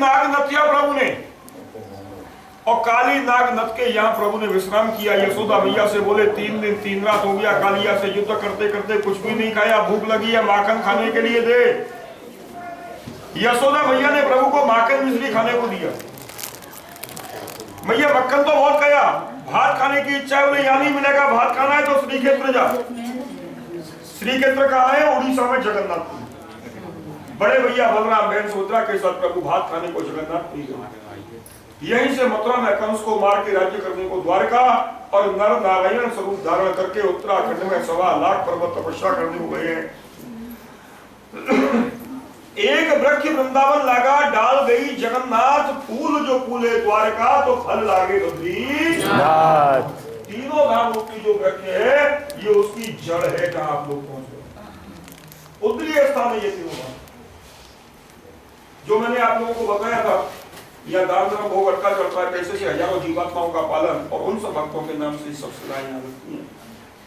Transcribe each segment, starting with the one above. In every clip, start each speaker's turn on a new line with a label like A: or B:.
A: नाग नथ किया प्रभु ने, और काली नाग नथ के यहाँ प्रभु ने विश्राम किया। यशोदा मैया से बोले 3 दिन 3 रात हो गया, कालिया से युद्ध करते करते कुछ भी नहीं खाया, भूख लगी है, माखन खाने के लिए दे। यशोदा मैया ने प्रभु को माखन मिश्री खाने को दिया। मैया मक्खन तो बहुत खाया, भात खाने की इच्छा है, बोले यहाँ नहीं मिलेगा, भात खाना है तो श्री क्षेत्र जा। श्री क्षेत्र कहाँ है? उड़ीसा में जगन्नाथ। बड़े भैया बलराम बहन सुभद्रा के साथ प्रभु भात खाने को जगन्नाथ गए। यहीं से मथुरा में कंस को मार के राज्य करने को द्वारका और नर नारायण स्वरूप धारण करके उत्तराखंड में 1.25 लाख पर्वत तपस्या करने को गए हैं। एक वृक्ष वृंदावन लगा, डाल गई जगन्नाथ, फूल जो फूले द्वारका तो फल लागे बद्रीनाथ। तीनों धाम रूपी जो वृक्ष है ये उसकी जड़ है। जहां आप लोग पहुंचे उत्तरीय स्थान है ये तीनों धाम। जो मैंने आप लोगों को बताया था, यह दान धर्म भोग अटका चलता है, पैसे से हजारों जीवात्माओं का पालन, और उन सब भक्तों के नाम से सब सदाएं यहाँ लगती हैं।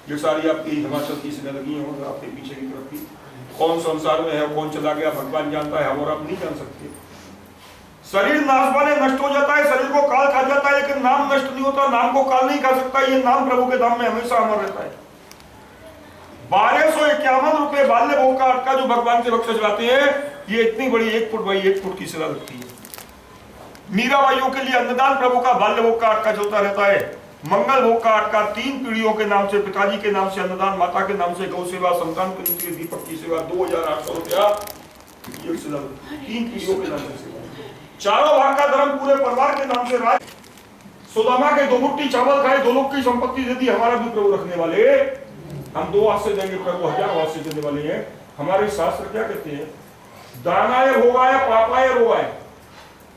A: ये सारी आपकी हिमाचल की इसमें लगी है, आपके पीछे की तरफ की। कौन संसार में है, कौन चला गया, भगवान जानता है, हम और आप नहीं जान सकते। शरीर नाशवाने नष्ट हो जाता है, शरीर को काल खा जाता है, लेकिन नाम नष्ट नहीं होता, नाम को काल नहीं खा सकता। ये नाम प्रभु के धाम में हमेशा अमर रहता है। 1251 रुपए बाल्य भोग का अटका जो भगवान के भक्त चलाते हैं, ये इतनी बड़ी 1 फुट बाई 1 फुट की शिला लगती है। मीराबाइयों के लिए अन्नदान प्रभु का बाल्य भोग का अटका चलता रहता है। मंगल भोग का अटका 3 पीढ़ियों के नाम से, पिताजी के नाम से अन्नदान, माता के नाम से गौ सेवा, संतान के लिए दीपक की सेवा, 2800 रुपया 3 पीढ़ियों के नाम से। चारों भाग का धर्म पूरे परिवार के नाम से राज। सुदामा के 2 मुट्ठी चावल खाए, 2 लोग की संपत्ति दे दी। हमारा भी प्रभु रखने वाले, हम 2 हाथ से देंगे, प्रभु 1000 हाथ से देने वाले हैं। हमारे शास्त्र क्या कहते हैं? दानाय भोगाय पापाय रोगाय।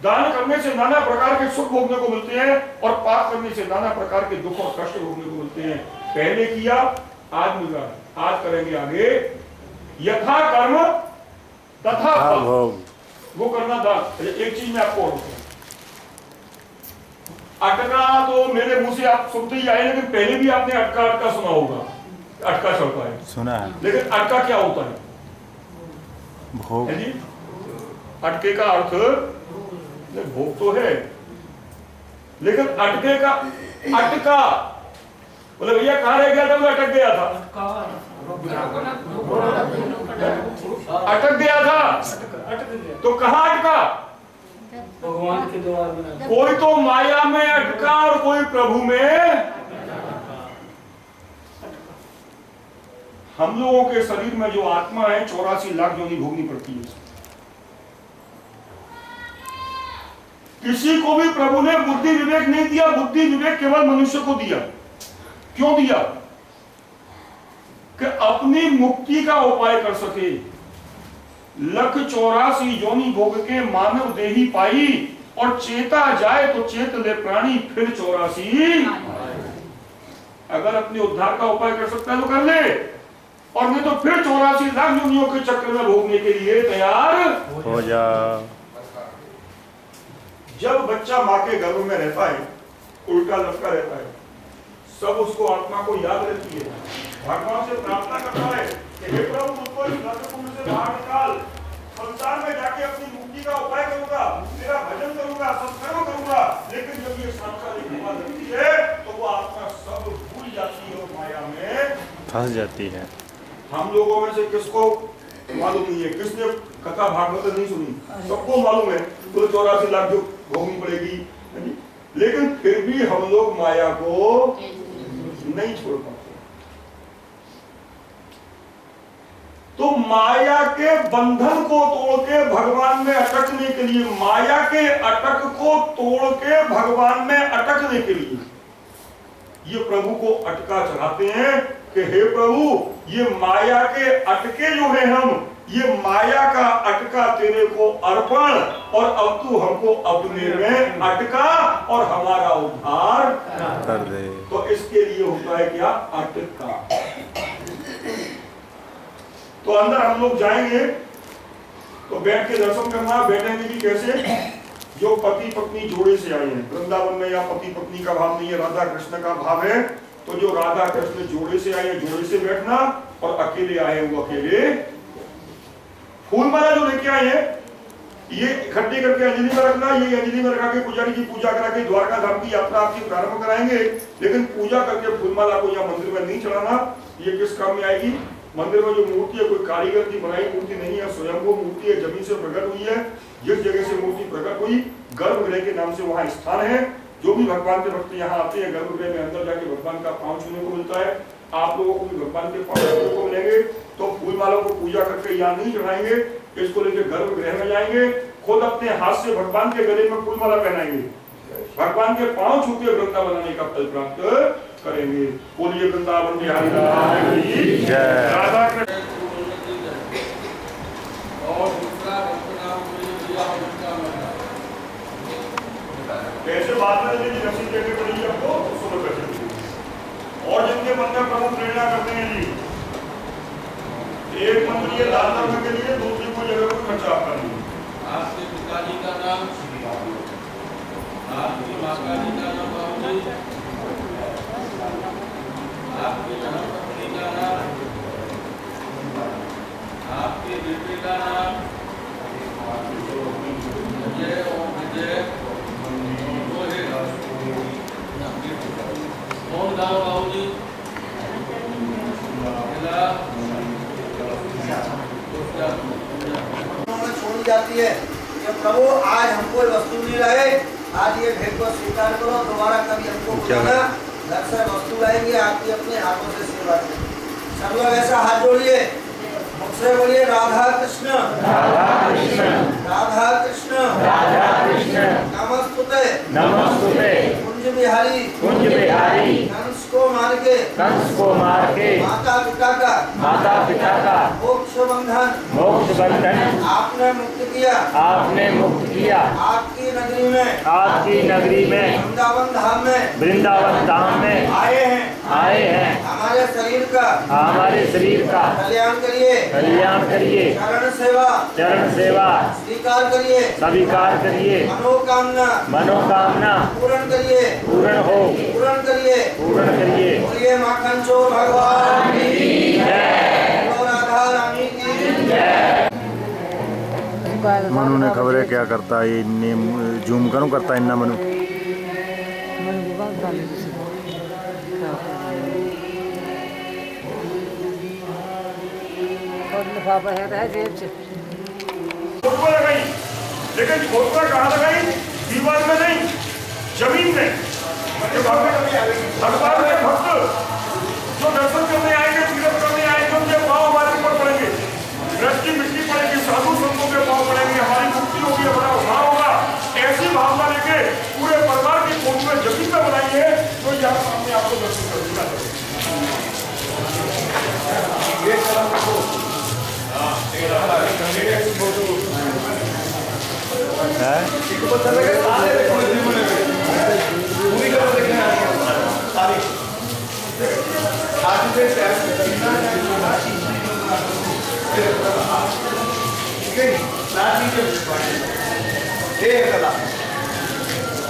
A: दान करने से नाना प्रकार के सुख भोगने को मिलते हैं, और पाप करने से नाना प्रकार के दुख और कष्ट भोगने को मिलते हैं। पहले किया, आज मिल रहा है, आज करेंगे आगे। यथा कर्म तथा फल, वो करना दान। एक चीज में आपको अटका तो मेरे मुंह से आप सुनते ही आए, लेकिन पहले भी आपने अटका अटका सुना होगा। अटका चलता है,
B: सुना है, लेकिन
A: अटका क्या होता है?
B: भोग।
A: अटके का अर्थ भोग तो है, लेकिन अटके का अटका, बोले भैया कहाँ रह गया था? तो अटक गया था, अटक गया था, तो कहाँ अटका?
C: भगवान के द्वार में।
A: कोई तो माया में अटका और कोई प्रभु में। हम लोगों के शरीर में जो आत्मा है 84 लाख योनि भोगनी पड़ती है। किसी को भी प्रभु ने बुद्धि विवेक नहीं दिया, बुद्धि विवेक केवल मनुष्य को दिया। क्यों दिया? कि अपनी मुक्ति का उपाय कर सके। 184 योनि भोग के मानव देही पाई, और चेता जाए तो चेत ले प्राणी फिर 84। अगर अपने उद्धार का उपाय कर सकता है तो कर ले, और नहीं तो फिर 84 लाख योनियों के चक्र में भोगने के लिए तैयार
B: हो जा।
A: जब बच्चा माँ के गर्भ में रहता है, उल्टा लटका रहता है, सब उसको आत्मा को याद रहती है, भगवान से प्रार्थना करता है कि हे प्रभु मुझको इस नरककुंड से बाहर निकाल, संसार में जाके अपनी मुक्ति का उपाय करूंगा, तेरा भजन करूंगा, सत्कर्म करूंगा। लेकिन जब ये सांसारिक बात लगती है तो वो आत्मा सब भूल जाती है और माया में
B: फंस जाती है।
A: हम लोगों में से किसको मालूम नहीं है? किसने कथा भागवत नहीं सुनी? सबको मालूम है तो 84 लाख जो भोगनी पड़ेगी, लेकिन फिर भी हम लोग माया को नहीं छोड़ पाते। तो माया के बंधन को तोड़ के भगवान में अटकने के लिए, माया के अटक को तोड़ के भगवान में अटकने के लिए ये प्रभु को अटका चढ़ाते हैं कि हे प्रभु, ये माया के अटके जो है हम, ये माया का अटका तेरे को अर्पण, और अब तू हमको अपने में अटका और हमारा उद्धार
B: कर दे।
A: तो इसके लिए होता है क्या? अटका। तो अंदर हम लोग जाएंगे तो बैठ के दर्शन करना। बैठेंगे भी कैसे? जो पति पत्नी जोड़े से आए हैं वृंदावन में, या पति पत्नी का भाव नहीं है, राधा कृष्ण का भाव है, तो जो राधा कृष्ण जोड़े से आए हैं जोड़े से बैठना, और अकेले आए वो अकेले। फूल माला जो लेके आए हैं ये इकट्ठी करके अंजलि में रखना, ये अंजलि में रखा के पुजारी की पूजा करा के द्वारका धाम की यात्रा आपकी प्रारंभ कराएंगे। लेकिन पूजा करके फूलमाला को यहाँ मंदिर में नहीं चढ़ाना। ये किस काम में आएगी? मंदिर में जो मूर्ति है कोई कारीगर की बनाई मूर्ति नहीं है, स्वयं वो मूर्ति है, जमीन से प्रकट हुई है। जिस जगह से मूर्ति प्रकट हुई गर्भगृह के नाम से वहाँ स्थान है। जो भी भगवान के भक्त यहाँ आते हैं गर्भगृह में अंदर जाके भगवान का पांव छूने को मिलता है। आप लोगों को भी भगवान के पांव छूने को मिलेंगे। तो फूलमालों को पूजा करके यहाँ नहीं चढ़ाएंगे, इसको लेकर गर्भगृह में जाएंगे, खुद अपने हाथ से भगवान के गले में फूलमाला पहनाएंगे, भगवान के पांव छू के वृंदावन बनाने का फल प्राप्त करेंगे। बोलिए वृंदावन बिहारी लाल की जय। राधा कृष्ण। कैसे बात में जी रसीद देनी पड़ेगी आपको, सुनो कैसे। और जिनके मन में प्रभु प्रेरणा करते हैं जी, एक मंत्र ये दान करने के लिए दूसरी कोई जगह पर खर्चा आप करेंगे।
D: आपके पिताजी का नाम, आपकी माता जी का नाम, आपकी धर्मपत्नी का नाम, आपके बेटे का नाम, विजय और विजय कौन गाँव बाबूजी
E: छोड़ी जाती है कि प्रभु आज हमको वस्तु नहीं रहे, आज ये भेद को स्वीकार करो, दोबारा कभी हमको बुलाना, घर से वस्तु लाएंगे, आपकी अपने हाथों से सेवा करेंगे। सब लोग ऐसा हाथ जोड़िए, मुझसे बोलिए राधा कृष्ण राधा कृष्ण राधा कृष्ण राधा कृष्ण नमस्ते नमस्ते कुंज बिहारी कंस को मार के माता पिता का मोक्ष बंधन आपने मुक्त किया आपकी नगरी में वृंदावन धाम में आए हैं। हमारे शरीर का कल्याण करिए चरण सेवा स्वीकार करिए मनोकामना पूर्ण करिए बोलिए माखन चोर भगवान की जय, राधा रानी की जय।
B: मनु ने खबर है क्या करता है, इन्ने जूम करूं करता है इन्ना मनु।
F: लिफाफा है जेब से
A: फोटो लगाई, लेकिन फोटो कहाँ लगाई? दीवार में नहीं, जमीन में। भगवान के भक्त जो दर्शन करने आएंगे, तीर्थ करने आएंगे, उनके पाँव हमारे ऊपर पड़ेंगे, दृष्टि मिट्टी पड़ेगी, साधु संतों के पाँव पड़ेंगे, हमारी मुक्ति होगी, हमारा उद्धार होगा। ऐसी भावना लेके पूरे परिवार की फोटो में जमीन में बनाइए, तो यहाँ सामने आपको दर्शन करेगा।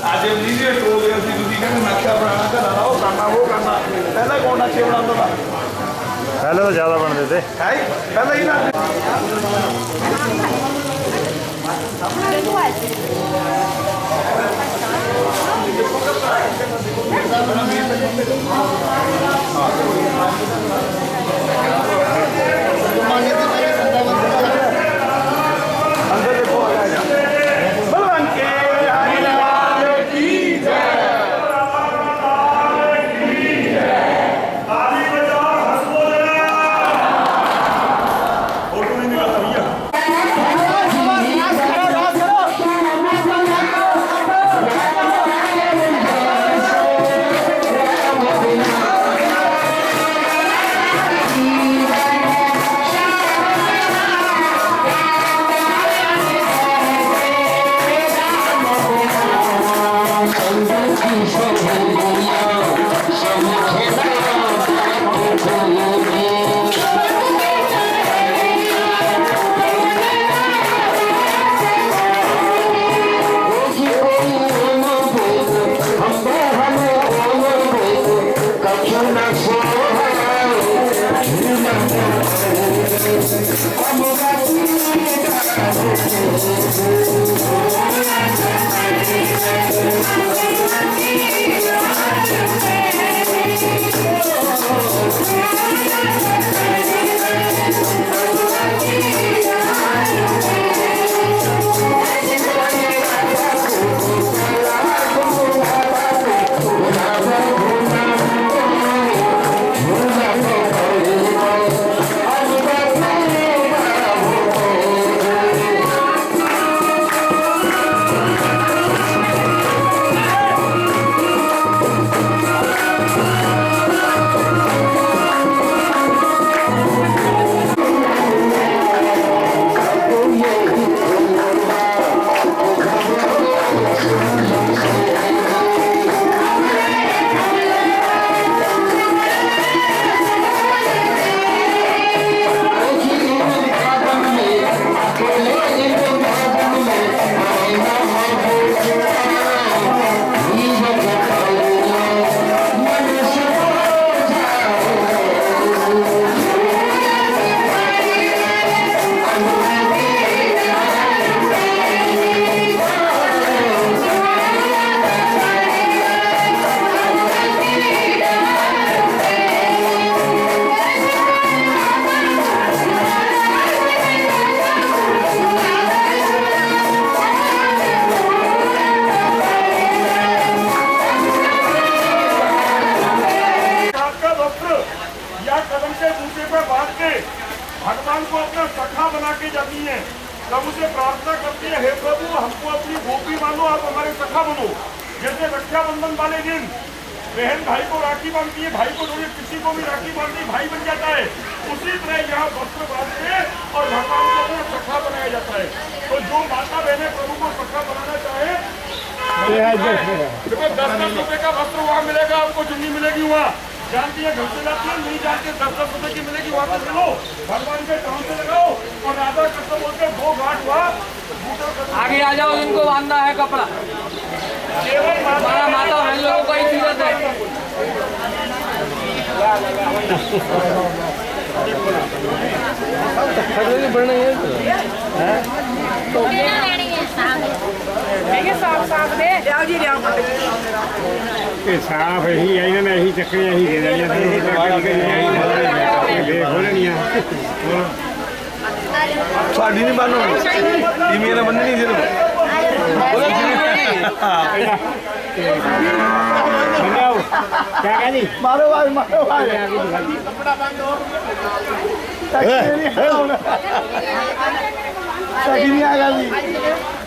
G: आज लीजिए टोल नक्शा बनाना करना वो करना पहले कौन नक्शे बनाता था?
B: पहले तो ज्यादा बनते थे,
G: पहले ही ना
A: भगवान को अपना सखा बना के जाती हैं, तब उसे प्रार्थना करती है, हे प्रभु हमको अपनी गोपी मानो, आप हमारे सखा बनो। जैसे रक्षाबंधन वाले दिन बहन भाई को राखी बांधती है, भाई को जोड़े किसी को भी राखी बांधती भाई बन जाता है, उसी तरह यहाँ वस्त्र बांधते हैं और भगवान को अपना सखा बनाया जाता है। तो जो माता बहने प्रभु को सखा बनाना चाहे, देखो 10-10 रुपए का वस्त्र वहाँ मिलेगा, आपको चुन्नी मिलेगी वहाँ, जानती है घर से जाती है, नहीं जानते 10-10 रुपए की मिलेगी, वहाँ से मिलो, भगवान के काम से लगाओ और राधा कृष्ण बोलते 2 घाट वहाँ
C: आगे आ जाओ, इनको बांधना है कपड़ा।
A: केवल
C: हमारा माता बहन लोगों का ही सीरत है।
H: साफ यही आई ना, यही चक्कर यही दे देनी
G: साड़ी नहीं बानो मेरा बंद नहीं दे
H: क्या कह दी
G: मारो भाई सही नहीं आएगा जी,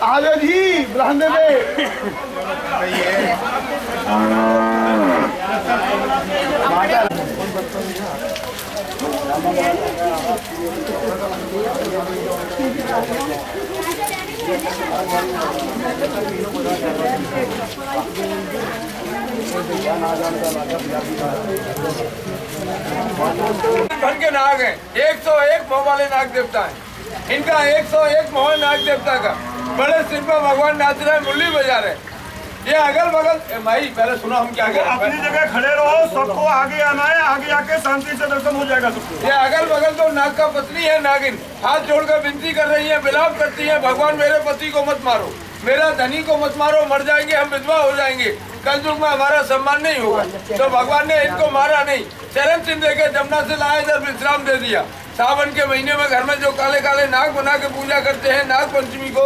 G: आ जाओ जी बरामदे पे।
I: धन के नाग हैं, 101 मोह वाले नाग देवता हैं। इनका 101 मोह नाग देवता का बड़े सिर पर भगवान नाच रहे हैं, मुरली बजा रहे हैं। ये अगल बगल भाई पहले सुनो हम क्या करें,
A: अपनी जगह खड़े रहो, सबको आगे आना है, आगे आके शांति से दर्शन हो जाएगा सबको।
I: ये अगल बगल तो नाग का पत्नी है, नागिन हाथ जोड़कर विनती कर रही है, विलाप करती है, भगवान मेरे पति को मत मारो, मेरा धनी को मत मारो, मर जाएंगे हम, विधवा हो जाएंगे, कल युग में हमारा सम्मान नहीं होगा। तो भगवान ने इनको मारा नहीं, चरण चिन्ह देके जमुना से लाया, इधर विश्राम दे दिया। सावन के महीने में घर में जो काले काले नाग बना के पूजा करते हैं, नाग पंचमी को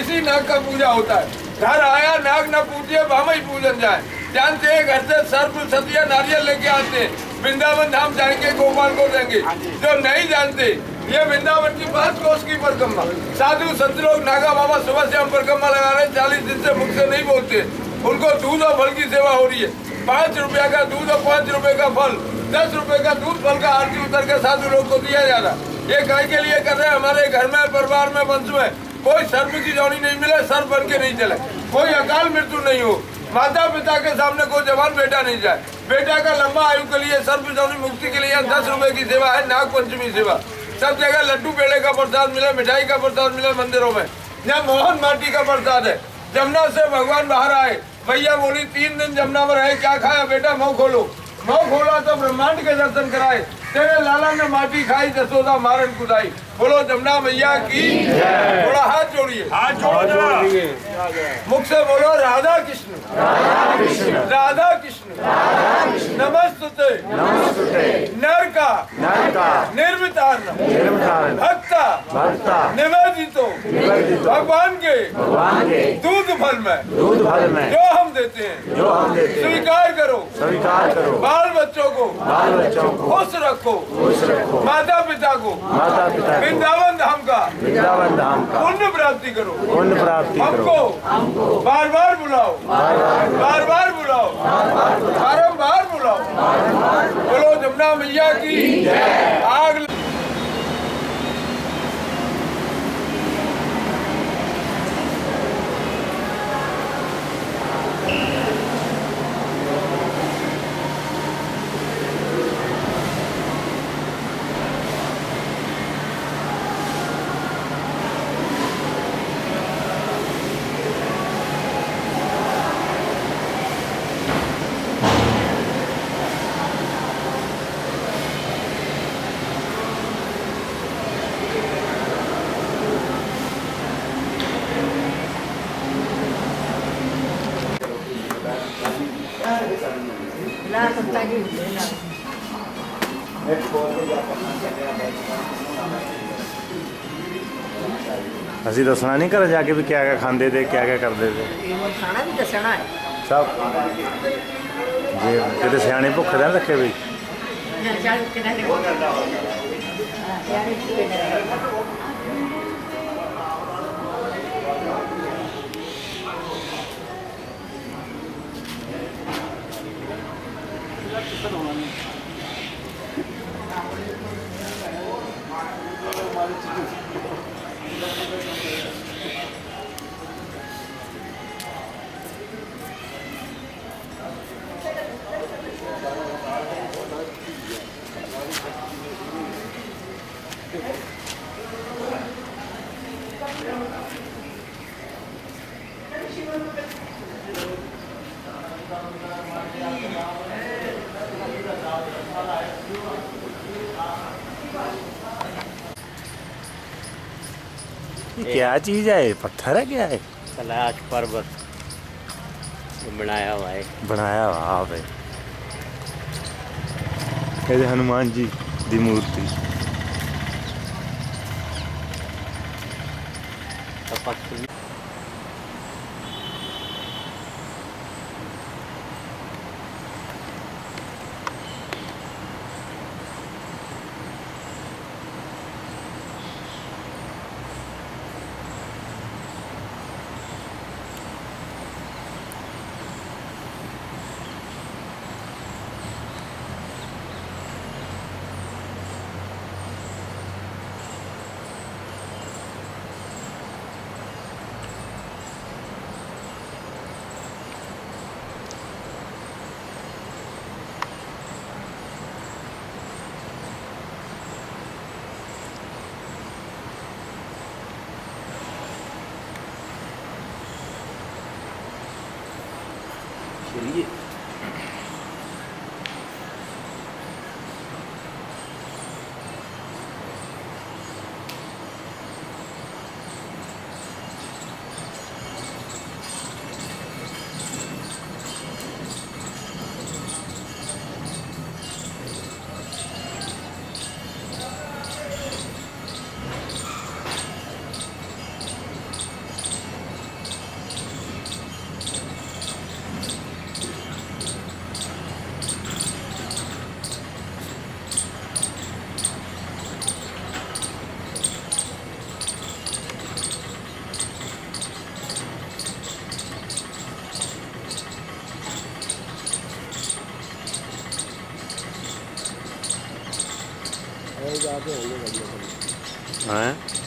I: इसी नाग का पूजा होता है। घर आया नाग न पूजिए, भामई पूजन जाए। जानते हैं घर से सर्प सतिया नारियल लेके आते हैं, वृंदावन धाम जाएंगे, गोपाल को देंगे। जो नहीं जानते, ये वृंदावन की 5 कोस की परिक्रमा, साधु संत लोग नागा बाबा सुबह से हम परिक्रमा लगा रहे हैं, 40 दिन से मुख से नहीं बोलते। उनको दूध और फल की सेवा हो रही है, 5 रुपया का दूध और 5 रुपए का फल, 10 रुपए का दूध फल का आरती उतर के साधु लोग को दिया जा रहा। ये गाय के लिए कर रहे हैं। हमारे घर में, परिवार में, वंश में कोई सर्प की जौनी नहीं मिले, सर्प बन के नहीं चले, कोई अकाल मृत्यु नहीं हो, माता पिता के सामने कोई जवान बेटा नहीं जाए, बेटा का लंबा आयु के लिए, सर्प जौनी मुक्ति के लिए 10 रुपए की सेवा है, नाग पंचमी सेवा। सब जगह लड्डू पेड़े का प्रसाद मिले, मिठाई का प्रसाद मिले मंदिरों में। यहाँ मोहन माटी का प्रसाद है। जमुना से भगवान बाहर आए, भैया बोली 3 दिन जमुना में रहे, क्या खाया बेटा, मुँह खोलो। मुँह खोला तो ब्रह्मांड के दर्शन कराए, तेरे लाला ने माटी खाई, जसोदा मारन कुदाई। बोलो जमुना मैया की, थोड़ा हाथ जोड़िए,
A: हाथ जोड़ो,
I: मुख से बोलो राधा कृष्ण, राधा कृष्ण, नमस्तुते, नर का निर्वितार्ण, भक्ता निवेदितो, भगवान के दूध फल में जो हम देते हैं, स्वीकार करो, बाल बच्चों को खुश रखो, माता पिता को वृंदावन धाम का पुण्य प्राप्ति करो, हमको बार बार बुलाओ, बार बार बुलाओ, बारम्बार बुलाओ। बोलो जमुना मैया की आग।
B: ਅਸੀਂ ਦੱਸਣਾ ਨਹੀਂ ਘਰ ਜਾ ਕੇ ਵੀ ਕਿਆ ਕਿਆ ਖਾਂਦੇ ਤੇ ਕਿਆ ਕਿਆ ਕਰਦੇ ਤੇ
F: ਖਾਣਾ ਵੀ ਦੱਸਣਾ ਹੈ
B: ਸਭ ਜੇ ਕਿਤੇ ਸਿਆਣੇ ਭੁੱਖ ਰਹਿ ਰੱਖੇ ਵੀ
F: ਚੱਲ ਕਿਹੜਾ
B: ये क्या चीज है? पत्थर है क्या है?
H: कैलाश पर्वत बनाया हुआ है।
B: बनाया हुआ है ये हनुमान जी दी मूर्ति।
H: जाके
B: हैं